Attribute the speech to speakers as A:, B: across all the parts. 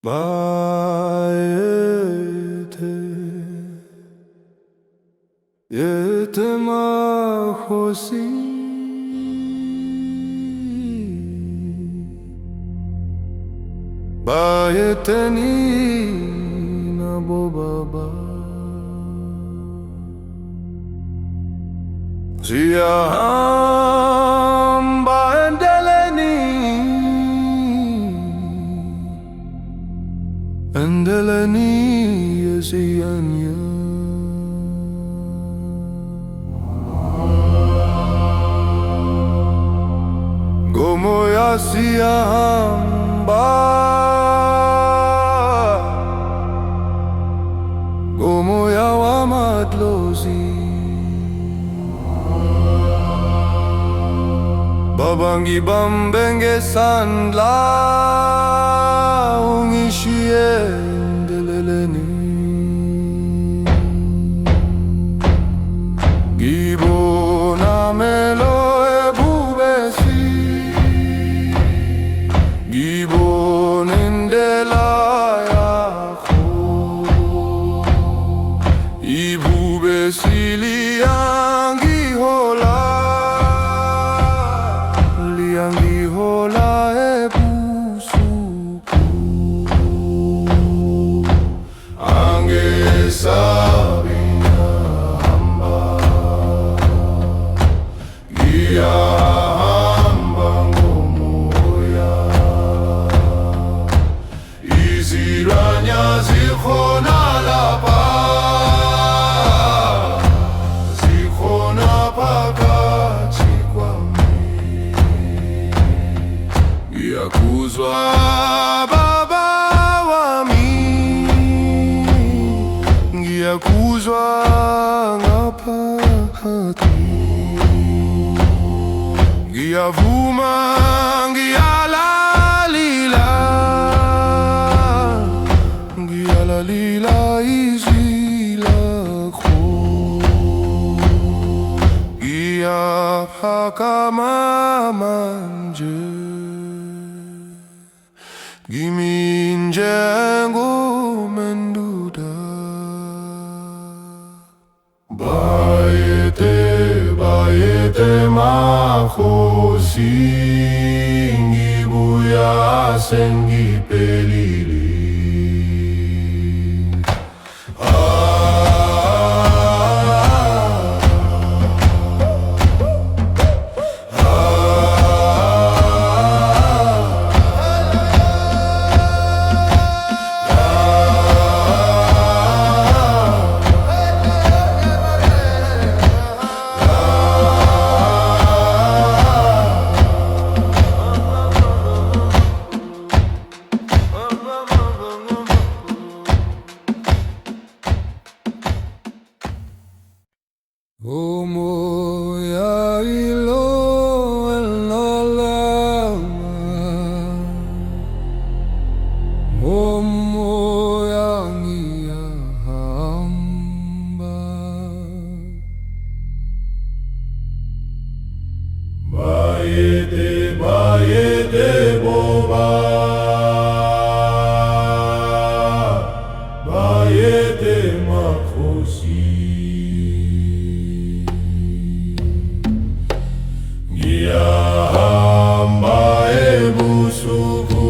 A: Bayete yetema khosi bayeteni nabo baba Siyam baendeleni endeleni yesiyanya Gomo ya siyam Gomo ya wamadlozi Babangi bambenge sandla ungishie ndeleleni Gibona melo ebubesi Gibonendela yakho Ibubesi liyangihola Liyangihola ebusuku Angesabi ngihamba Ngiyahamba ngomoya Izilwanya zikhona lapha Zikhona phakathi kwami Ngiyakuzwa baba wami Ngiyakuzwa ngaphakathi Ngiyavuma ngiyalalila Ngiyalalila izwi lakho Ngiyaphakama manje Kimi njengomenduda Bayete makhosi Ngibuya sengiphelile Moya ilo elalama Moya ngiyahamba Bayete boba Bayete makhosi Ngiyahamba ebusuku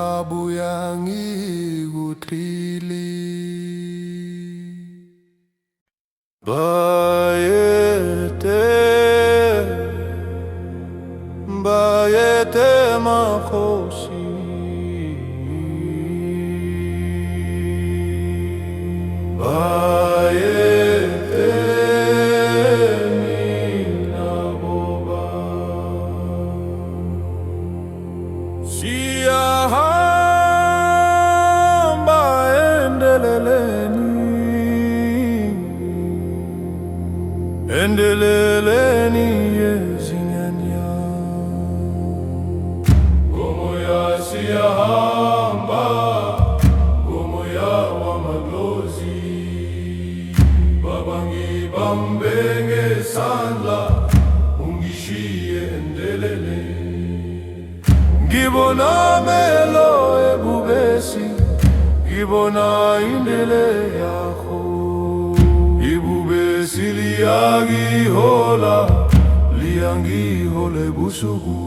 A: ngiyabuya ngikuthili. Bayete makhosi, bayete mina boba. Siyahamba endeleleni yezinyanya. Ngomoya siyahamba, ngomoya wamadlozi. Baba ngibambe ngesandla, ungishiye endeleleni. Ngibona melo ebubesi, ngibona indele yakho. Ibubesi liyangihola, liyangihola ebusuku.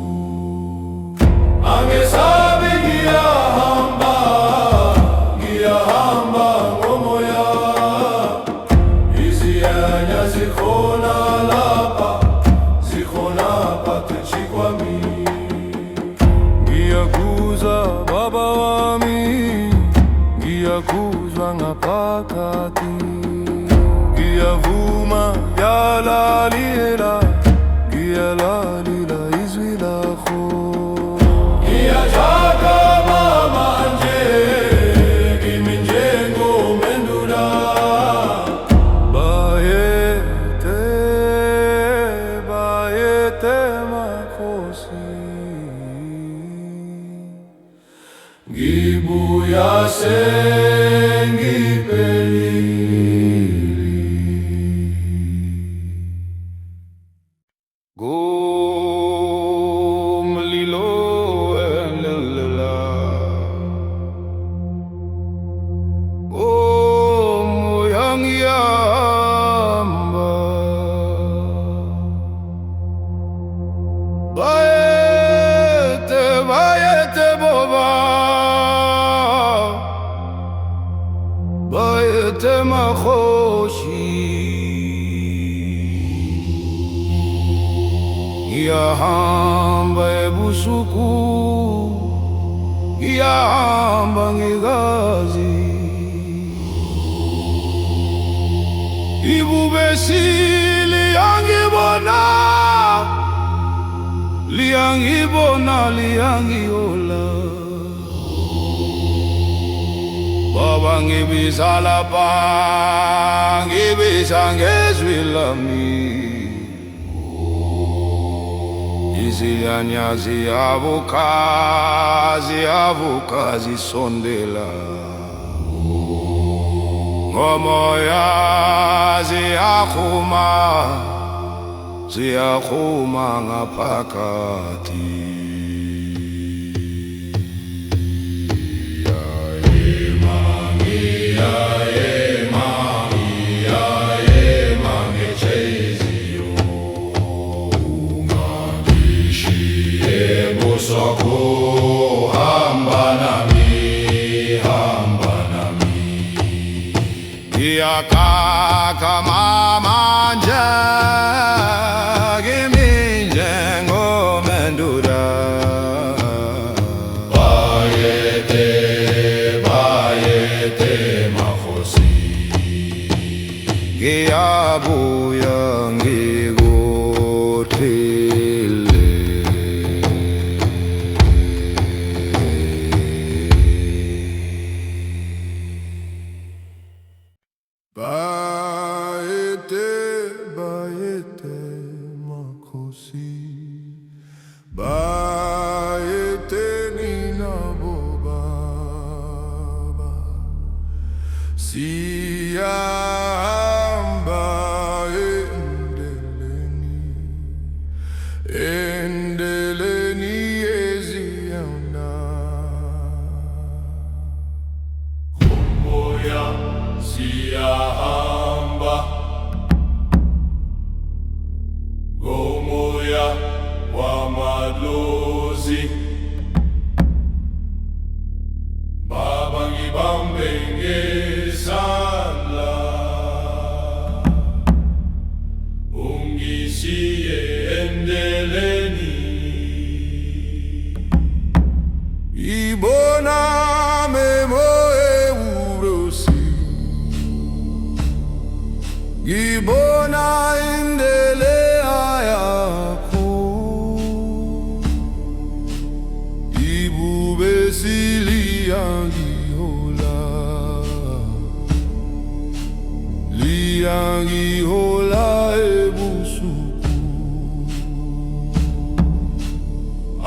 A: Angesabi ngiyahamba, ngiyahamba ngomoya. Izinyanya zikhona lapha, zikhona phakathi kwami. Ngiyakuzwa baba wami, ngiyakuzwa ngaphakathi. Ngiyavuma yalalila, ngiyalalila izwi lakho. Ngiyajaka mama nje, kimi njengomendula. Bayete, bayete makhosi. Ngibuya sengiphelile. Gomlilo elela, moya ngiyahamba. Bayete, bayete boba, bayete makhosi. Ngiyahamba ebusuku, ngiyahamba ngegazi. Ibubesi liyangibona, liyangibona, liyangihola. Baba ngibiza lapha, ngibiza ngezwi lami. Izinyanya ziyavuka, ziyavuka zisondela. Ngomoya ziyahuma, ziyahuma ngaphakathi. Ngiyayema, ngiyayema, ngiyayema ngeJeziyo. Busoko hamba nami, hamba nami. Ngiyakaka mama nje, kimi njengomendula. Bayete, bayete makhosi. Ngiyabuya ngikuthile. Bayete, bayete makhosi. Bayete nina bobaba. Siyahamba endeleni yezinyanya. Ngomoya siyahamba, ngomoya wamadlozi. liangihola, liangihola ebusuku.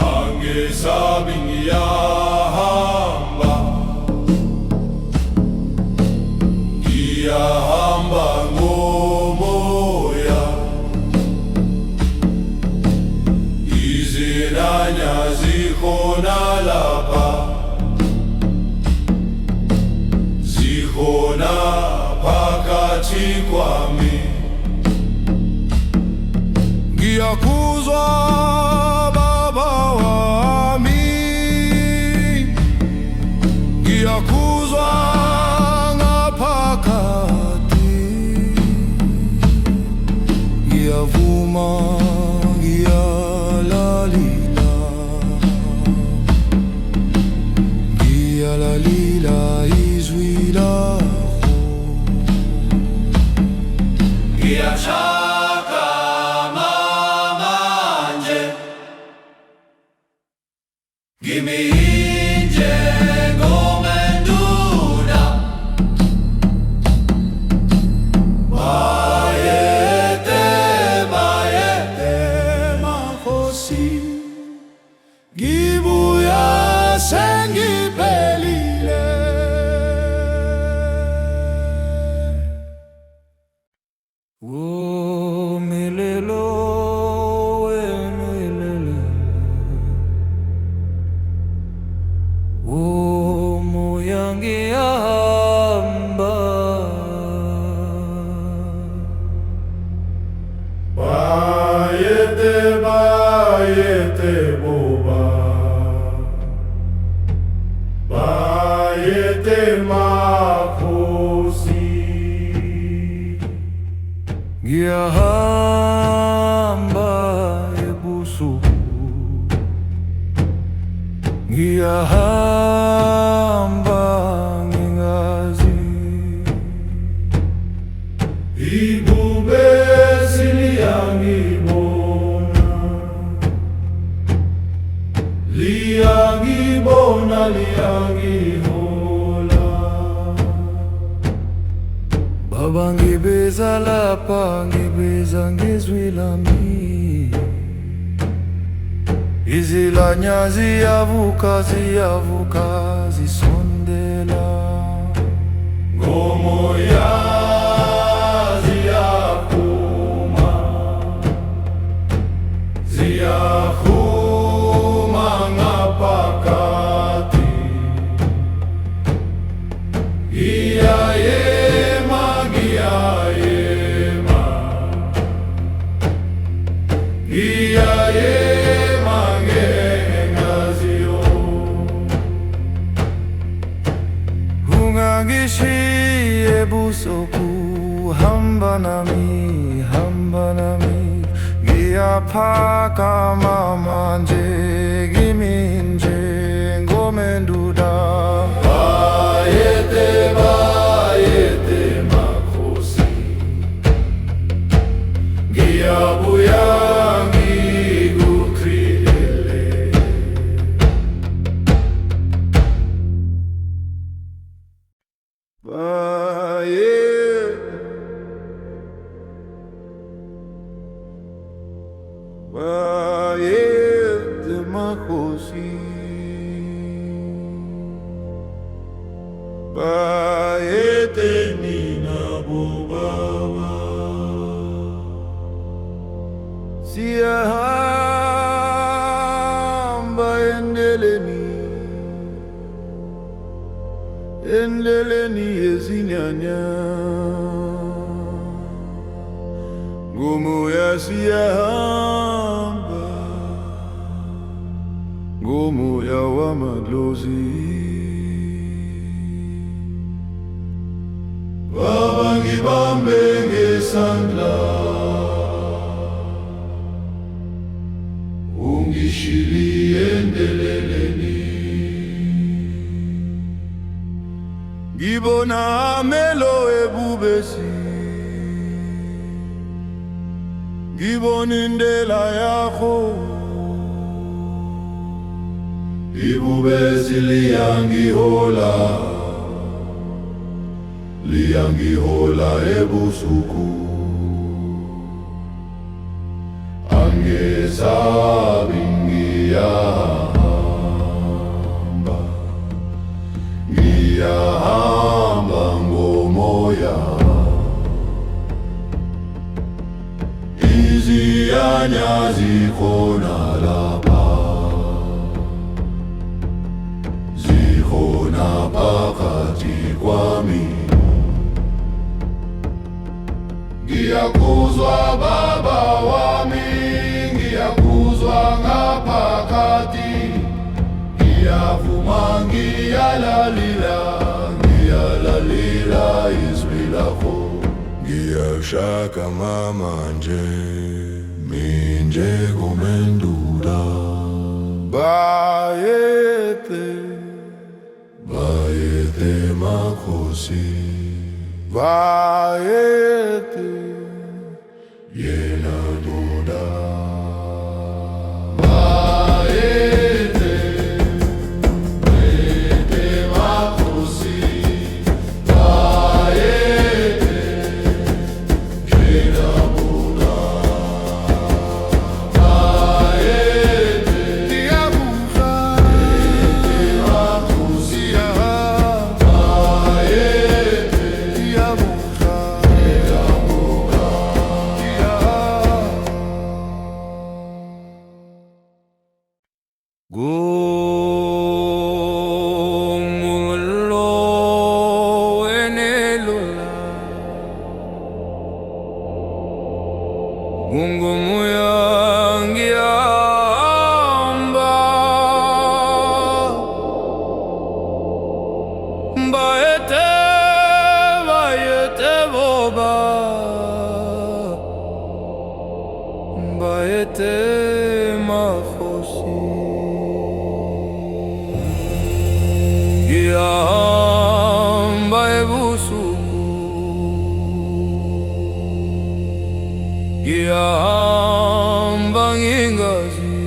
A: Angesabi ngiyahamba, ngiyahamba ngomoya, izinanya zikhona lapha, zikhona phakathi kwami. Ngiyakuzwa baba wami, ngiyakuzwa ngaphakathi, ngiyavuma ngiyalalila, ngiyalalila izwi lakho. Ngiyashakama manje, kimi njengomenduna, bayete bayete makhosi, ngibuya sengiphelile. Oh melelo, melelo, oh moya ngiyahamba, bayete bayete boba, bayete makhosi, ngiyahamba ebusuku, ngiyahamba ngingazi, ibubesi liyangibona, liyangibona, liyangihola. Baba ngibeza lapha, ngibeza ngezwi lami, izilanya ziyavuka, ziyavuka zisondela, ngomoya ziyaphuma, ziyaphuma ngaphakathi, ngiyayema, ngiyayema, ngiyayema ngengaziyo. Ungangishiye ebusuku, hamba nami, hamba nami, ngiyaphakama manje, kimi njengomenduna, bayete bayete makhosi, ngiyabuya ngikukhilele. Bayete makhosi, bayete nina bobaba, siyahamba endeleni, endeleni yezinyanya, ngomoya siyahamba, ngomoya wamadlozi. Baba ngibambe ngesandla, ungishiliye endeleleni, ngibona amelo ebubesi, ngibona indlela yakho, ibubesi liyangihola ebusuku. Angesabi ngiyahamba ngomoya, iziyanya zikhona lapha, zikhona phakathi kwami. Ngiyakuzwa baba wami, ngiyakuzwa ngaphakathi, ngiyavuma ngiyalalila izwi lakho. Ngiyashaka ngamanje minje komendula. Bayete makhosi, bayete yena doda. Bayete makhosi, bayete yena doda. Bayete diabuza, makhosi, bayete diabuza, Gumulo enelula, gungumuya ngiyahamba, bayete boba, bayete makhosi. Ngiyahamba ebusuku, ngiyahamba ngingazi,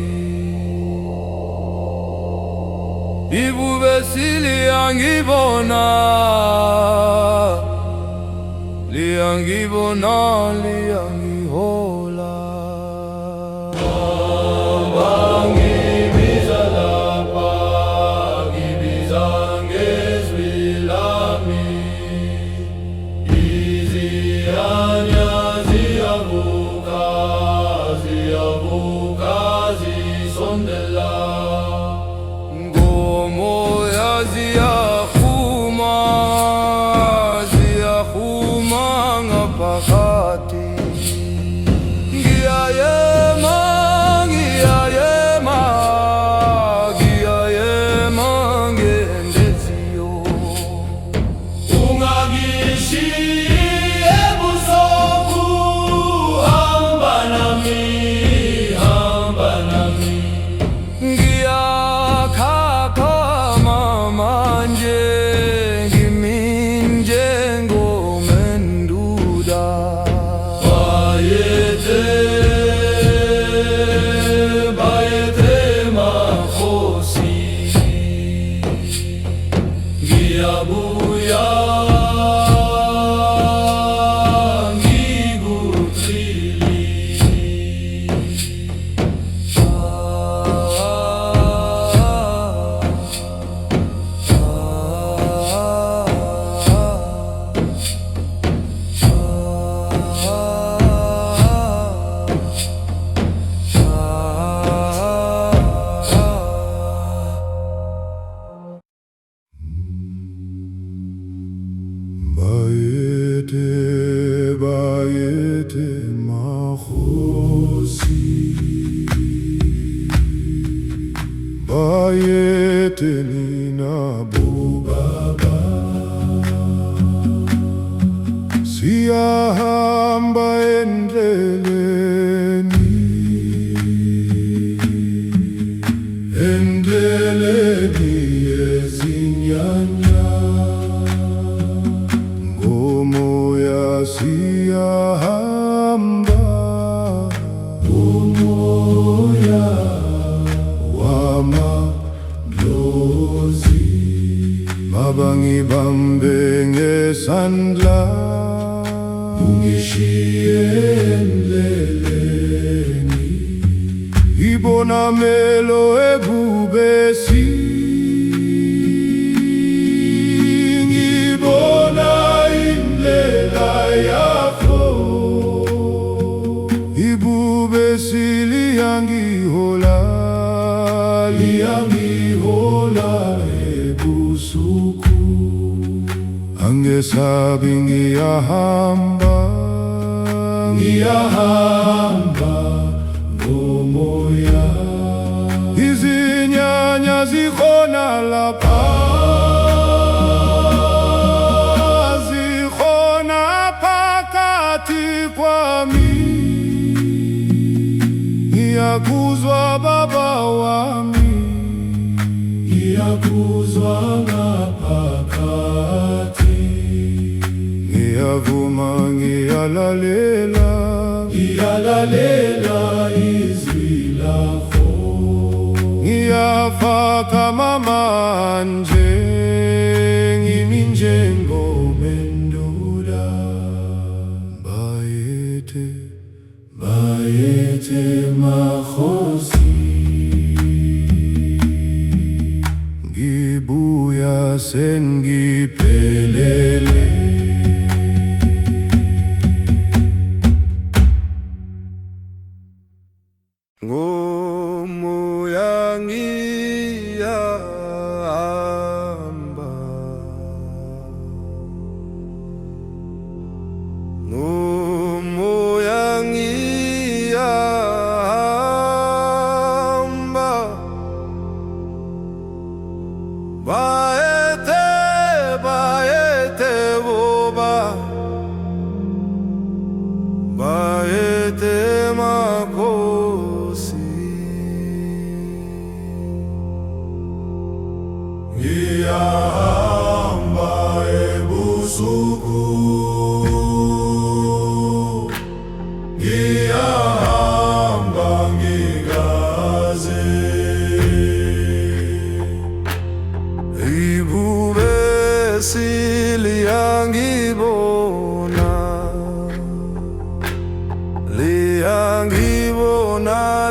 A: ibubesi liyangibona, liyangihola. Ngomoya ziyahuma ngaphakathi. Ngiyayema ngendeziyo. Ungangishiyi ebusuku, hamba nami. Ngiyakhama manje ngiminje ngomenduda. Bayete makhosi, ngiyabuya ngikuthili. Bayete makhosi, bayete nina bobaba. Siyahamba endleleni, yezinyanya. Ngomoya siyahamba, umoya wama melo ebubesi ngibona indlela yakho ibubesi liyangihola ebusuku angesabi ngiyahamba ngomoya izinyanya zikhona lapha zikhona phakathi kwami ngiyakuzwa baba wami ngiyakuzwa ngaphakathi ngiyavuma ngiyalalela izwi lakho ngiyafaka manje ngimi njengomendula bayete makhosi ngibuya sengiphelele ngomoya ngiyahamba ngomoya ngiyahamba bayete boba bayete makhosi ngiyahamba ebusuku ngiyahamba ngingaze ibubesi liyangibona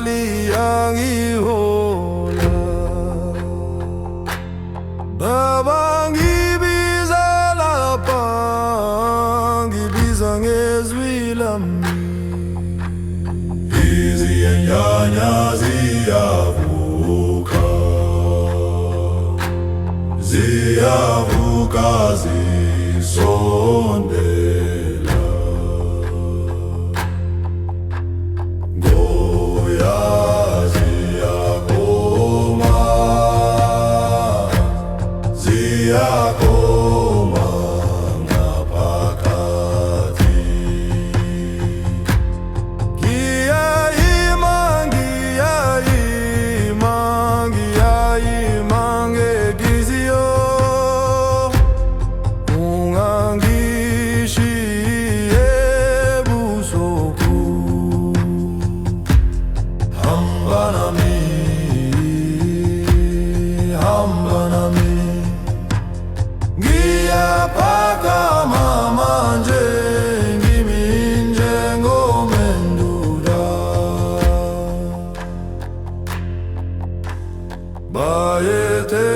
A: liyangihola baba ngibiza lapha ngibiza ngezwi lami izinyanya ziyavuka zisondela ziyakoma ngaphakathi ngiyayima ngedizio ungangishiye ebusuku hamba nami ngiyaphakama manje ngimi njengomendula bayete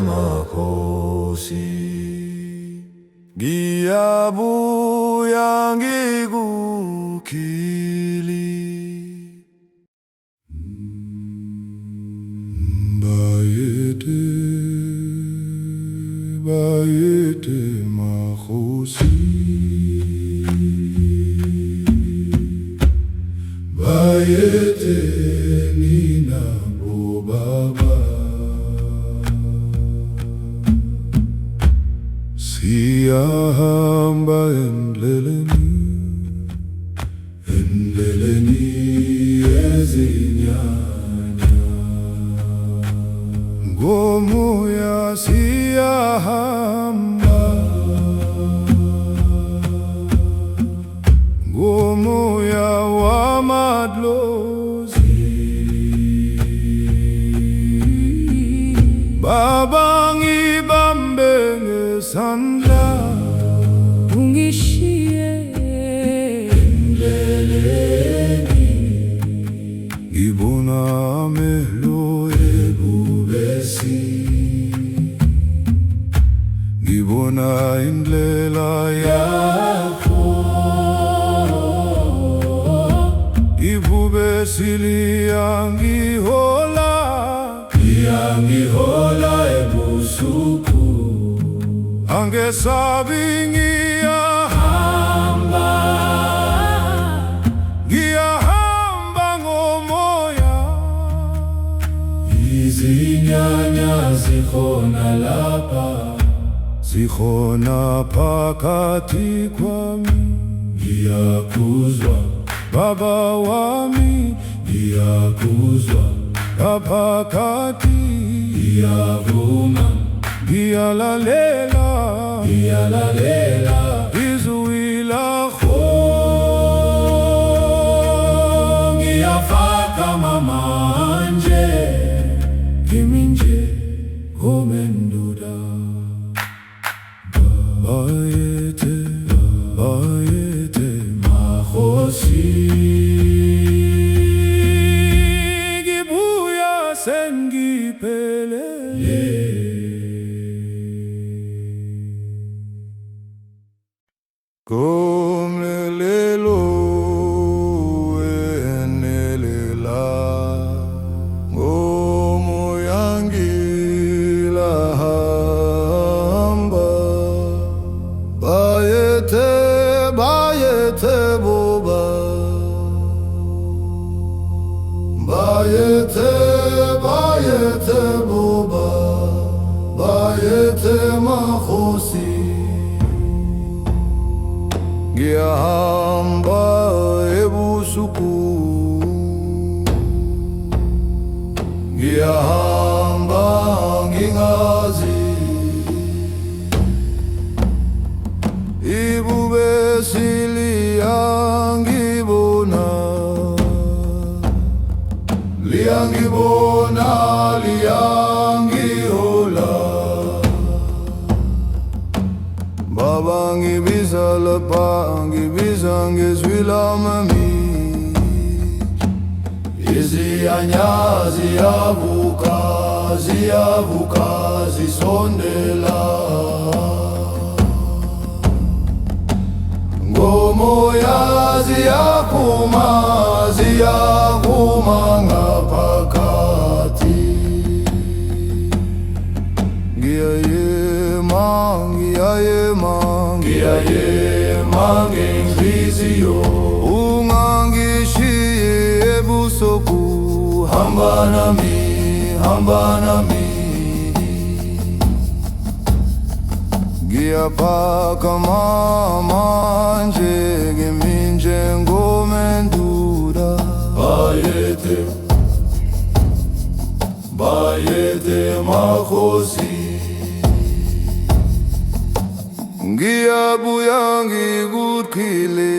A: makhosi ngiyabuya ngikukhili bayete makhosi bayete nina bobaba siyahamba endleleni ezinyanya ngomoya siyahamba ngomoya wamadlozi baba ngibambe ngesandla
B: ungishiye endleleni
A: Liangihola ebusuku angesabingia hamba ngiyahamba ngomoya izinyanya zikhona lapha zikhona phakathi kwami ngiyakuzwa baba wami ngiyakuzwa ngaphakathi ngiyavuma ngiyalalela izwi lakho ngiyafaka manje kimi nje ngomenduda bayethe makhosi ngibuya sengiphelele Komelelo enelela ngomoya ngilahamba bayethe boba bayethe boba bayethe makhosi ngiyahamba ebusuku ngiyahamba ngingazi ibubesi liyangibona liyangihola Baba ngibiza lapha ngibiza ngezwi lami Izinyanya ziyavuka zisondela ngomoya ziyaphuma ngaphakathi ngiyayema ngenhliziyo ungangishiye ebusuku hamba nami ngiyaphakama manje kimi njengomenduda bayethe makhosi ngiyabuya ngikukhile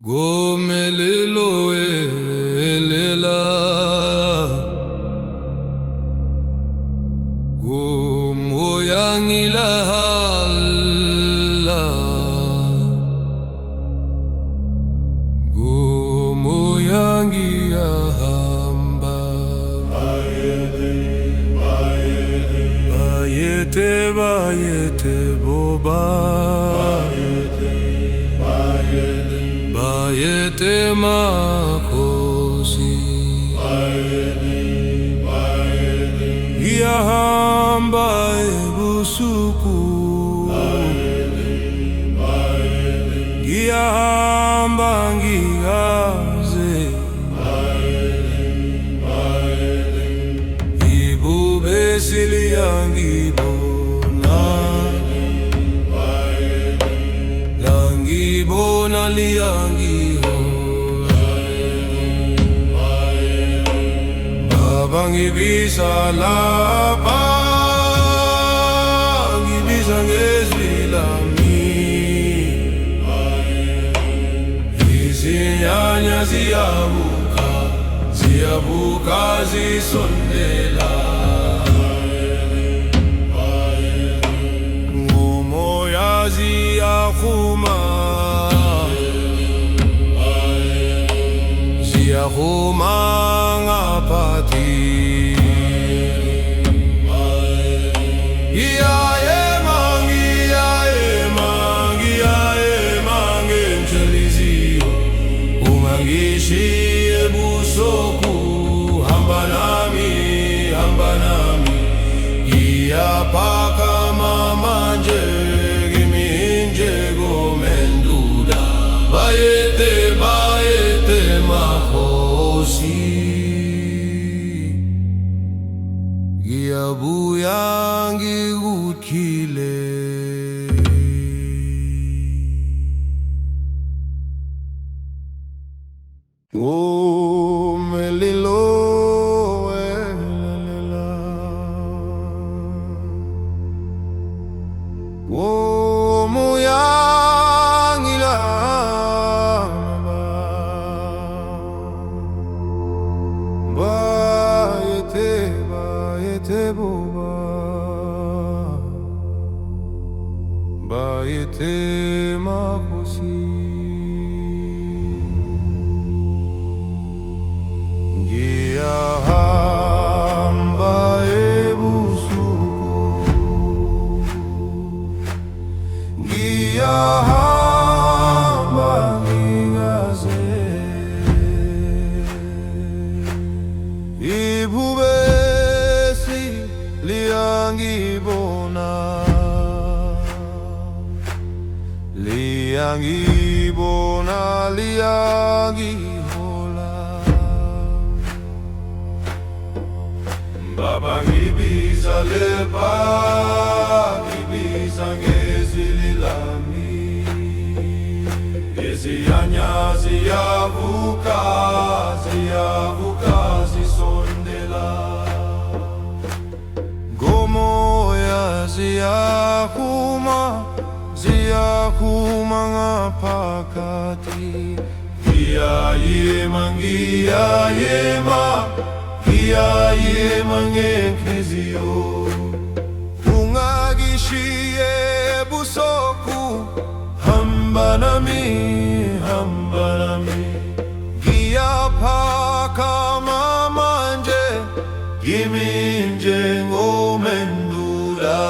A: Komelelo elela ngomoya ngilahamba ngomoya ngiyahamba bayethe boba bayethe makhosi ngiyahamba ebusuku ngiyahamba ngingaze ibubesi liyangibona liyangihola Baba ngibiza lapha ngibiza ngezwi lami izinyanya ziyavuka zisondela ngomoya ziyaphuma ngaphakathi ngiyayema makosi ngiyahamba ebusuku, ngiyahamba ngingaze ibhubesi liyangibona, liyangibona, liyangihola. Baba ngibiza lepa, ngibiza ngezwi lami, ngeziyanya ziyavuka, ziyavuka zisondela, ngomoya ziyahuma, ziyahuma ngaphakathi. Ngiyayema, ngiyayema, ngiyayema ngenhliziyo, ungangishiye ebusuku, hamba nami, hamba nami. Ngiyaphakama manje, kimi njengomendula.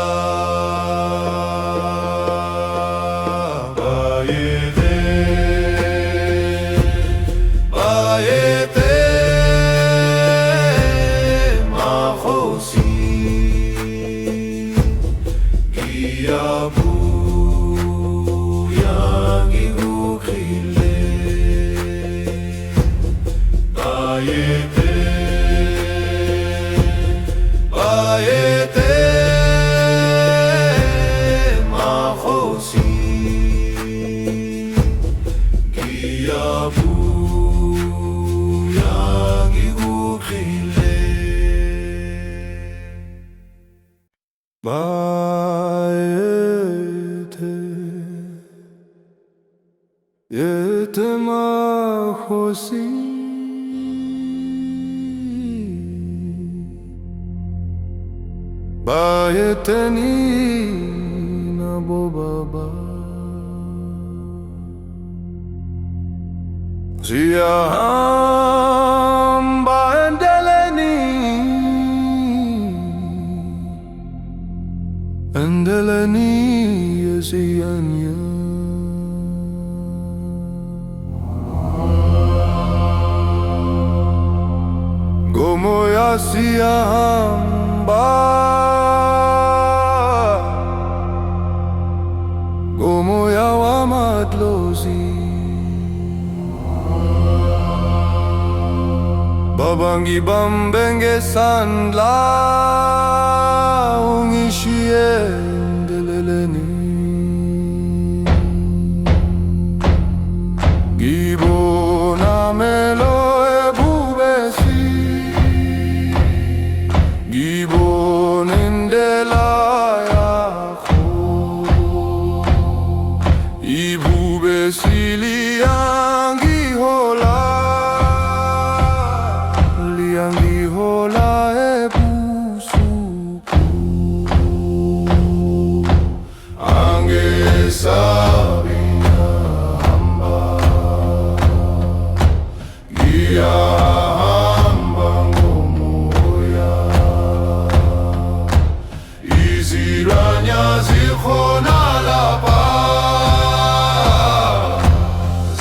A: Yete makosi bayeteni nabo baba, siyahamba endeleni, endeleni yesiyanya. Ngomoya siyahamba, ngomoya wamadlozi, Baba ngibambe ngesandla, ungishiye endeleleni. Ngibona melo ebhubesi, ngibona indlela yakho, ibhubesi liyangihola, liyangihola ebusuku. Angesabi ngiyahamba, ngiyahamba ngomoya, izilwanya zikhona lapha,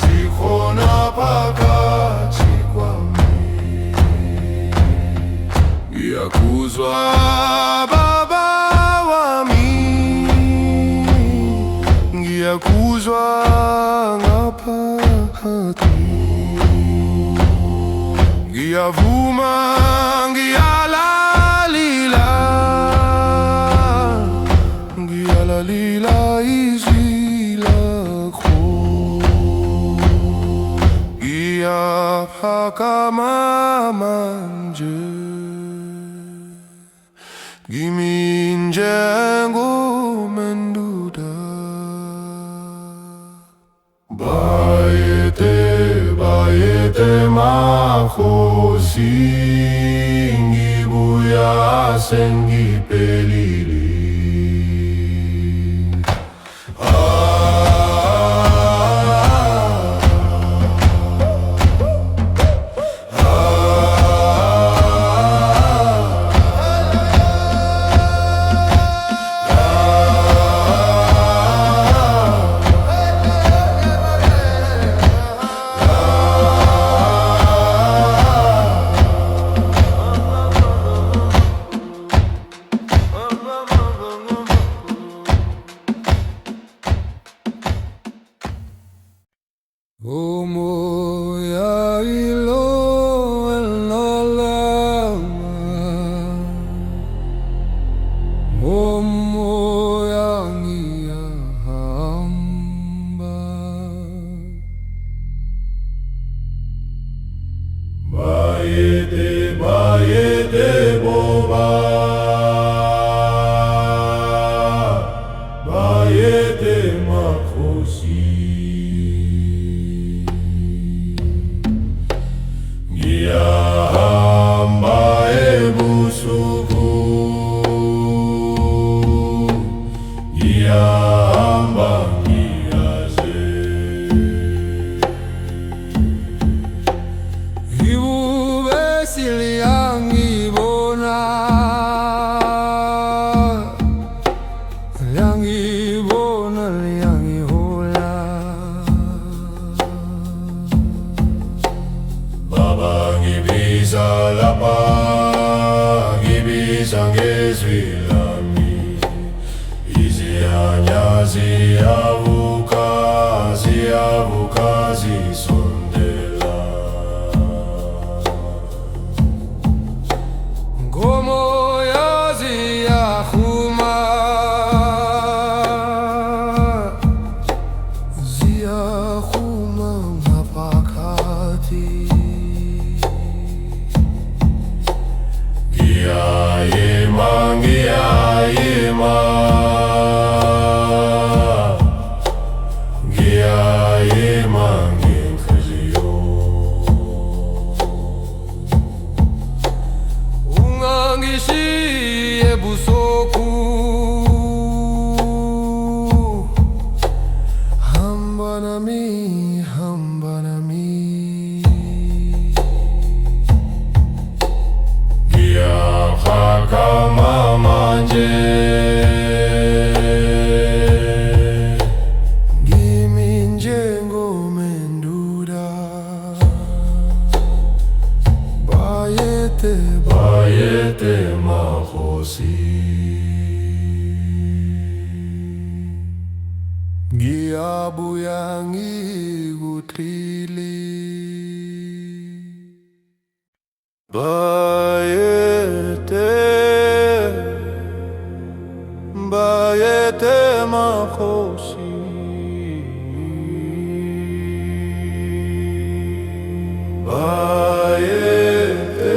A: zikhona phakathi kwami. Ngiyakuzwa baba wami, ngiyakuzwa ngaphakathi. Ngiyavuma, ngiyalalila, ngiyalalila izwi lakho. Ngiyaphakama manje, kimi njengomenduda. Bayete makosi, ngibuya sengiphelile. ngiyahamba ebusuku, ngiyahamba ngiyaze. Ibube siliyangibona, liyangibona, liyangihola. Baba ngibiza lapha, ngibiza ngezwi lami, izinyanya ziyavuka, ziyavuka zisondela. Ngomoya ziyahuma, ziyahuma ngaphakathi. Ngiyayima, ngiyayima, ngiyayima ngenhliziyo. Ungangishiye ebusuku, hamba nami, hamba nami. Ngiyahakama manje, ngimi njengomenduda. Bayete, bayete makhosi, ngiyabuya ngikuthile. Bayete, bayete makhosi, bayete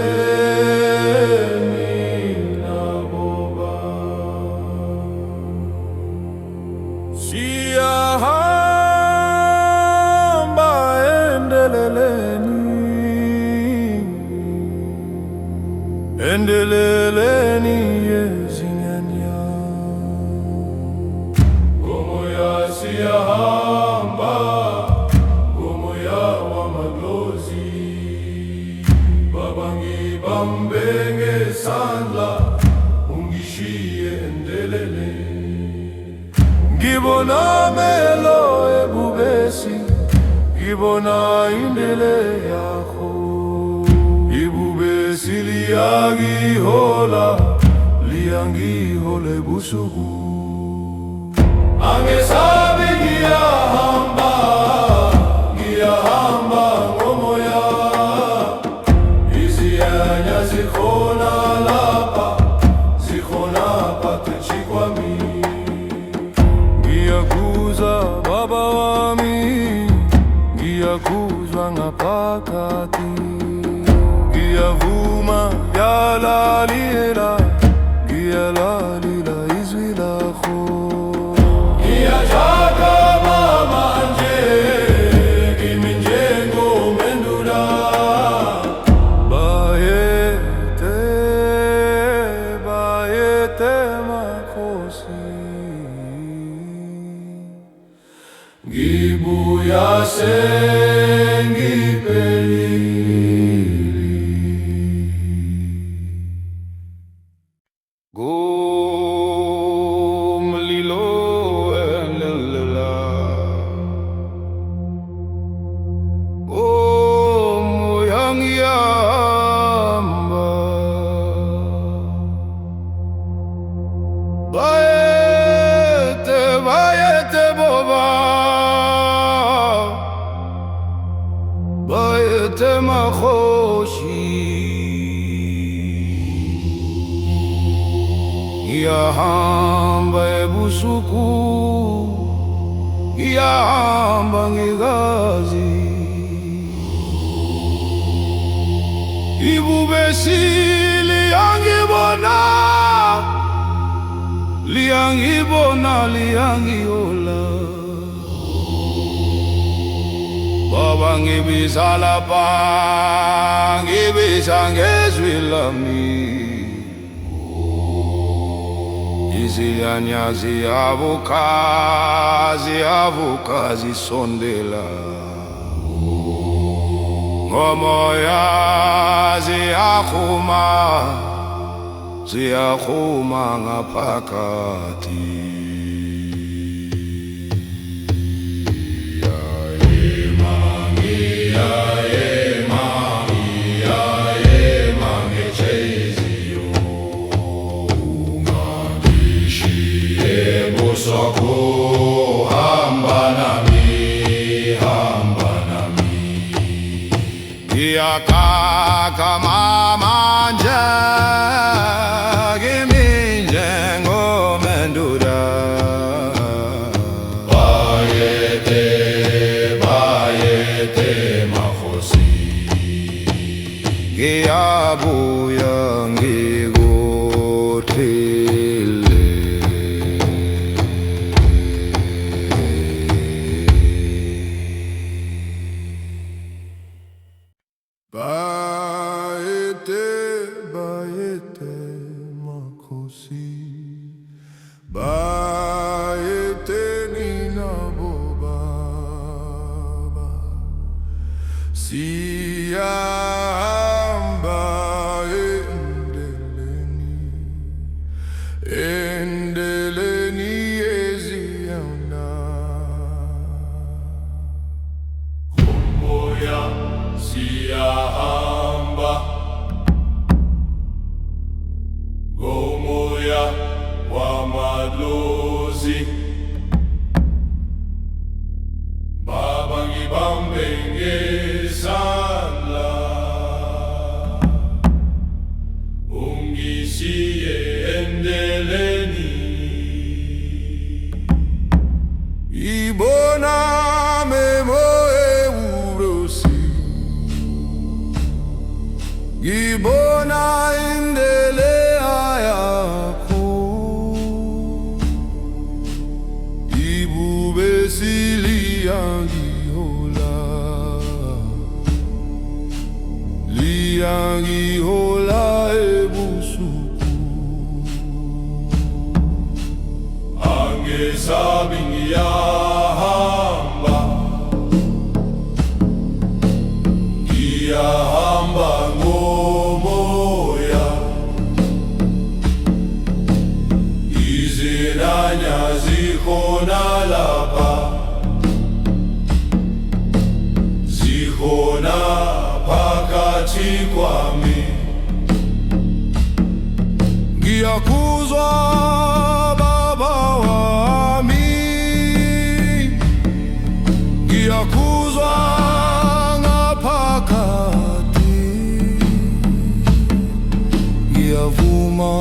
A: mina boba. Siyahamba endeleleni, endeleleni yezinyanya. Ngomoya siyahamba, ngomoya wamadlozi. Baba ngibambe ngesandla, ungishiye endeleleni. Ngibona amehlo ebubesi, ngibona indele yakho. Ibubesi liyangihola, liyangihola ebusuku. Angesabi ngiyahamba, ngiyahamba ngomoya. Izinyanya zikhona lapha, zikhona phakathi kwami. Ngiyakuzwa baba wami, ngiyakuzwa ngaphakathi. Ngiyavuma, ngiyalalela, ngiyalalila izwi lakho. Ngiyahakama manje, ngimi njengomenduda. Bayete, bayete makhosi, ngibuya sengiphelile. Ngomlilo endelela, moya ngiyahamba. Bayete, bayete boba, bayete makhosi. Ngiyahamba ebusuku, ngiyahamba ngigazi. Ibubesi liyangibona, liyangibona, liyangihola. bangibiza lapha, ngibiza ngezwi lami. Izinyanya ziyavuka zisondela, ngomoya ziyahuma ngaphakathi.
B: Soko hamba nami,
A: Iyakaka manje kimi njengomenduda.
B: bayete makhosi,
A: Ngiyabuya ngikuthile. Bayete makhosi, bayete nina bobaba, siyahamba endeleni eziyana.
B: moya siyahamba, ngomoya wamadlozi. Baba ngibambe ngesandla, ungishiye endeleni.
A: Ibona memo eurosi, ibona indele ayakho, ibube liyangihola ebusuku.
B: Angesabi ngiyahamba, ngiyahamba ngomoya. Izinanya zikhona lapha, zikhona phakathi kwami.
A: Ngiyakuzwa baba wami, ngiyakuzwa ngaphakathi. Ngiyavuma,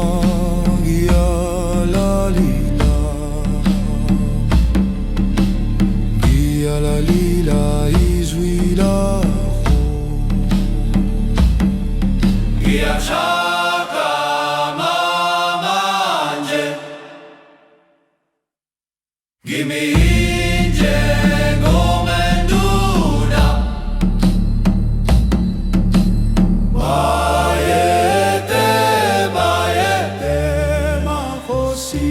A: ngiyalalila izwi lakho.
B: Ngiyashaka manje, kimi njengomenduda. Bayete
A: makhosi,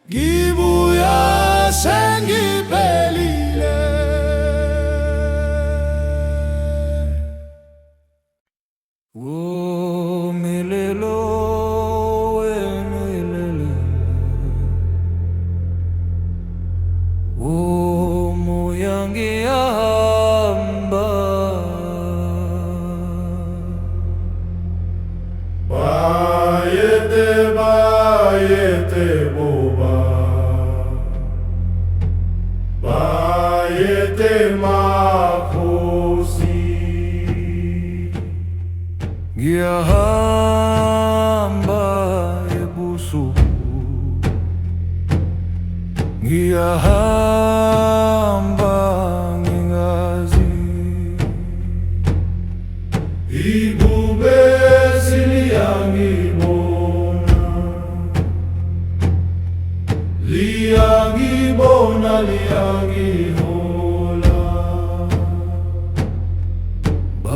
A: ngibuya sengiphelile. Melelo, melelo, moya ngiyahamba.
B: bayete boba, bayete makhosi.
A: Ngiyahamba ebusuku, ngiyahamba ngingazi.
B: Ibube siliyangibona, liyangibona, liyangihola.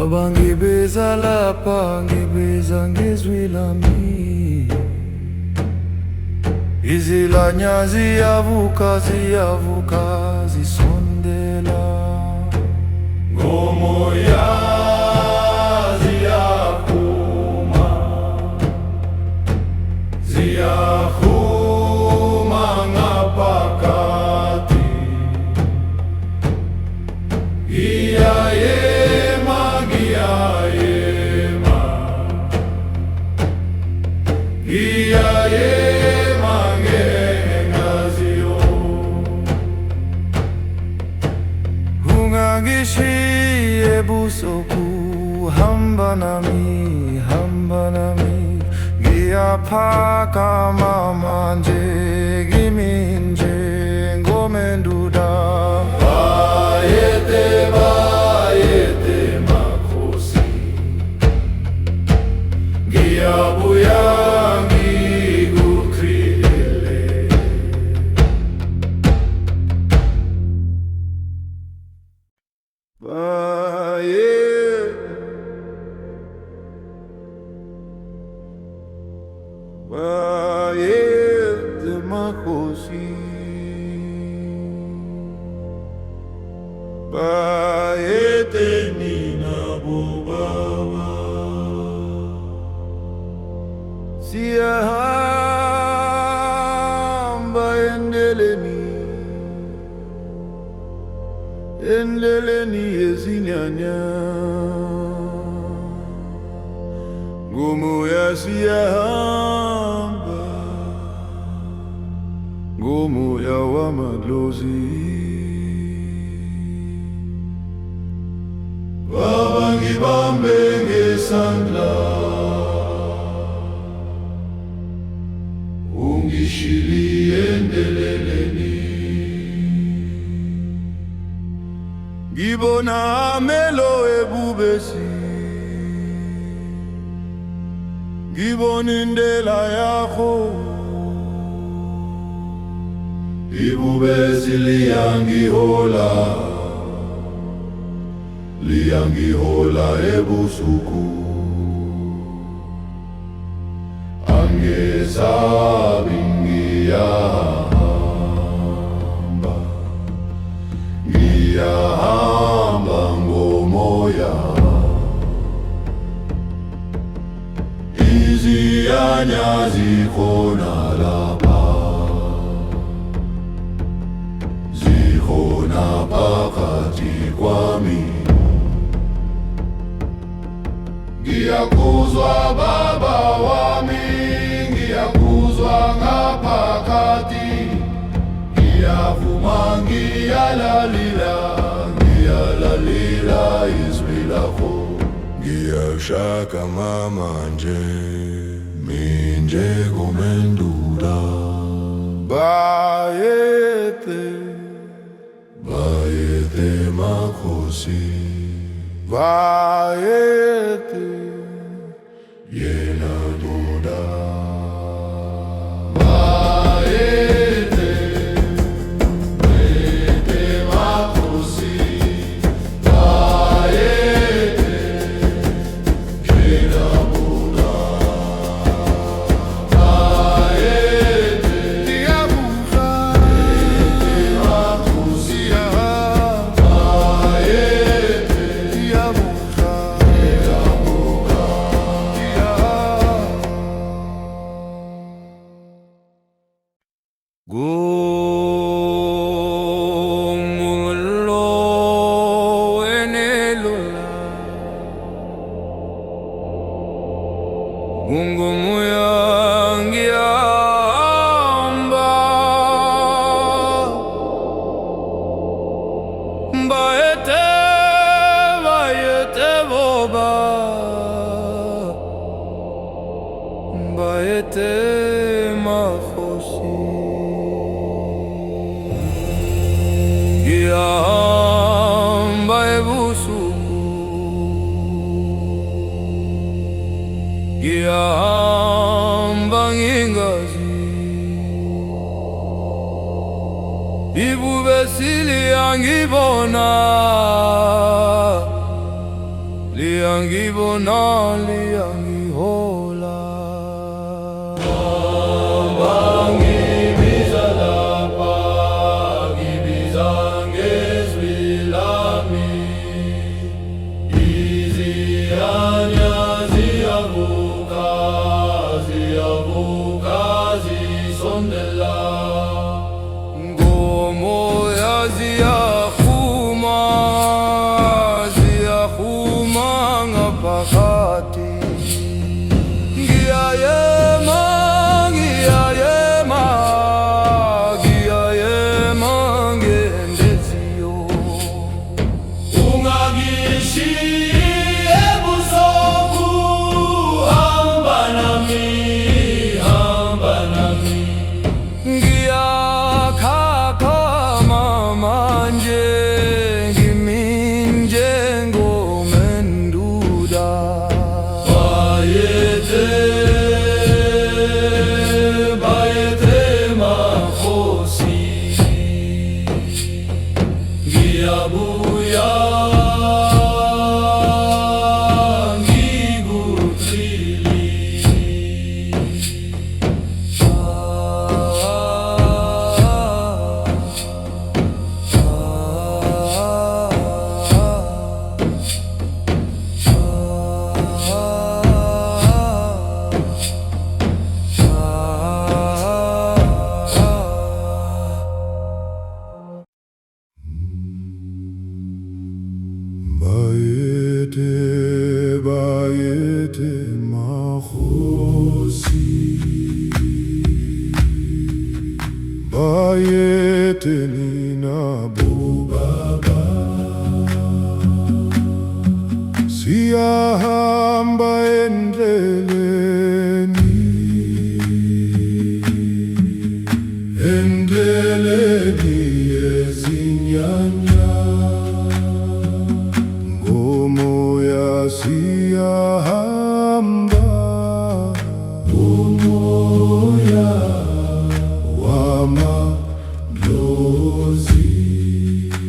A: Baba ngibeza lapha, ngibeza ngezwi lami. Izilanya ziyavuka, ziyavuka, zisondela.
B: Ngomoya ziyaphuma, ziyaphuma ngaphakathi. Ngiyayema, ngiyayema, ngiyayema ngengaziyo.
A: Ungangishiye busuku, hamba nami, hamba nami. Ngiyaphakama manje, kimi njengomenduda.
B: Bayete, bayete makhosi, ngiyabuya ngikukhilele.
A: Bayete makhosi, bayete
B: Nina bobaba,
A: siyahamba endeleni, endeleni yezinyanya. Ngomoya siyahamba, ngomoya wamadlozi.
B: Baba ngibambe ngesandla, ungishiye endeleleni.
A: Ngibona amelo ebubesi, ngibona indlela yakho.
B: Ibubesi liyangihola, liyangihola ebusuku. Angesabi ngiyahamba, ngiyahamba ngomoya. Iziyanya zikhona lapha, zikhona phakathi kwami. Ngiyakuzwa baba wami, ngiyakuzwa ngaphakathi. Ngiyavuma, ngiyalalila, ngiyalalila izwi lakho. Ngiyashaka manje, minje komendula.
A: Bayete,
B: Bayete makhosi,
A: bayete,
B: yena doda. Bayete, bayete makhosi, bayete, yena doda. Bayete,
A: ndiyabuza,
B: makhosi,
A: bayete, ndiyabuza, Gumulo enelula, gungumuya ngiyahamba. Bayete, bayete boba, bayete makhosi. Ngiyahamba ebusuku, ngiyahamba ngingazi. Ibubesi liyangibona, angibonali angihola.
B: Bangibiza lapha, ngibiza ngezwi lami. Izinyanya ziyavuka, ziyavuka zisondela.
A: Ngomoya ziyahuma, ziyahuma ngaphakathi. Ngiyayema, ngiyayema, ngiyayema ngendeziyo.
B: Ungangishiyi ebusuku, hamba nami, hamba nami.
A: Ngiyakhakhama manje, ngimi njengomenduda.
B: Bayethe, bayethe makhosi, ngiyabuya ngikuthili.
C: Bayete, bayete makhosi, bayete nina bobaba, siyahamba endleleni, endleleni yezinyanya. Ngomoya siyahamba, umoya wamadlozi.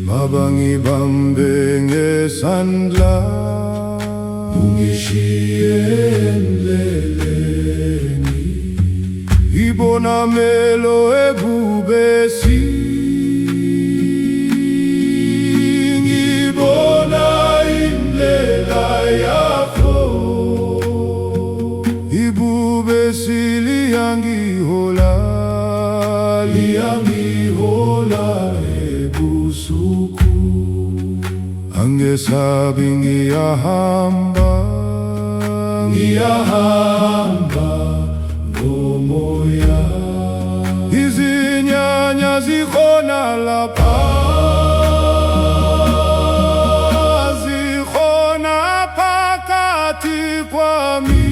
C: Mabangibambe ngesandla, ungishiye endleleni. Ibonamelo ebubesi, ngibona indlela yakho. Ibubesi liyangihola, liyangihola ebusuku. Angesabi ngiyahamba, ngiyahamba ngomoya. Izinyanya zikhona lapha, zikhona phakathi kwami.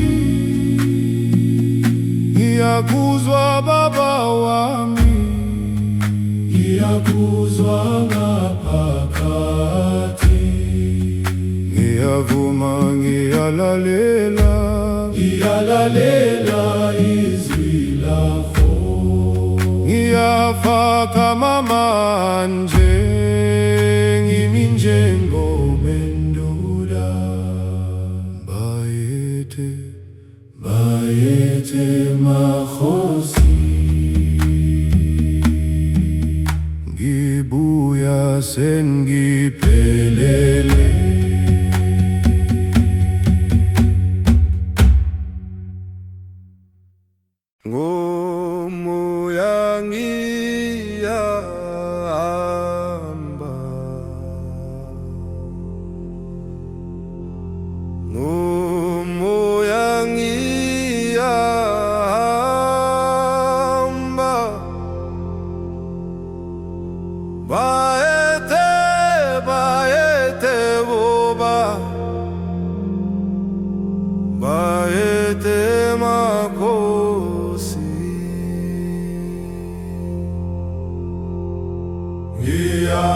C: Ngiyakuzwa baba wami, ngiyakuzwa ngaphakathi. Ngiyavuma, ngiyalalela, ngiyalalela izwi lakho. Ngiyafaka manje, ngimi njengomenduda. Bayete, bayete makhosi, ngibuya sengiphelele.
A: Ngomoya ngiyahamba, ngomoya ngiyahamba. Bayete, bayete boba, bayete makhosi.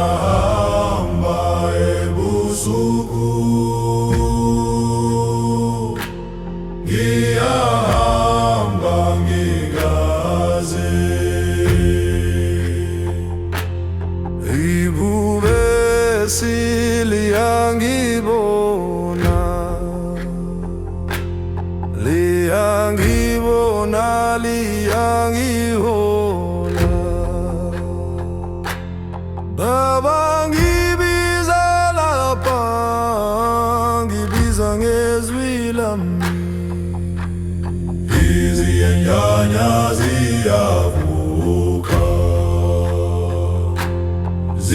B: Ngiyahamba ebusuku, ngiyahamba ngikaze.
A: Ibubesi liyangibona,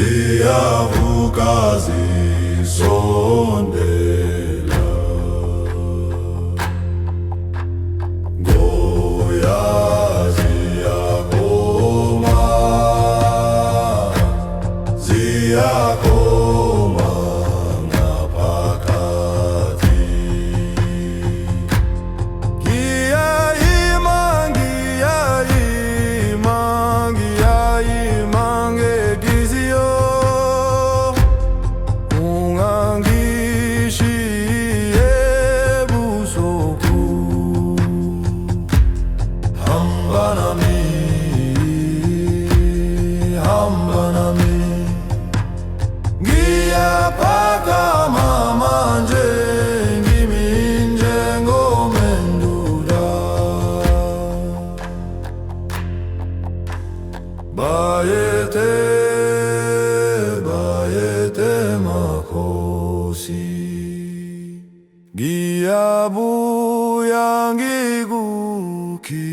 B: ziyavuka zisondela, ngoya ziyakoma, ziyakoma ngaphakathi.
A: Ngiyayima, ngiyayima, ngiyayima ngenhliziyo, ungangishiye ebusuku.
B: Hamba nami, hamba nami,
A: Ngiyaphakama manje, ngimi njengomenduda. Bayete, bayete makhosi, ngiyabuya ngikukhi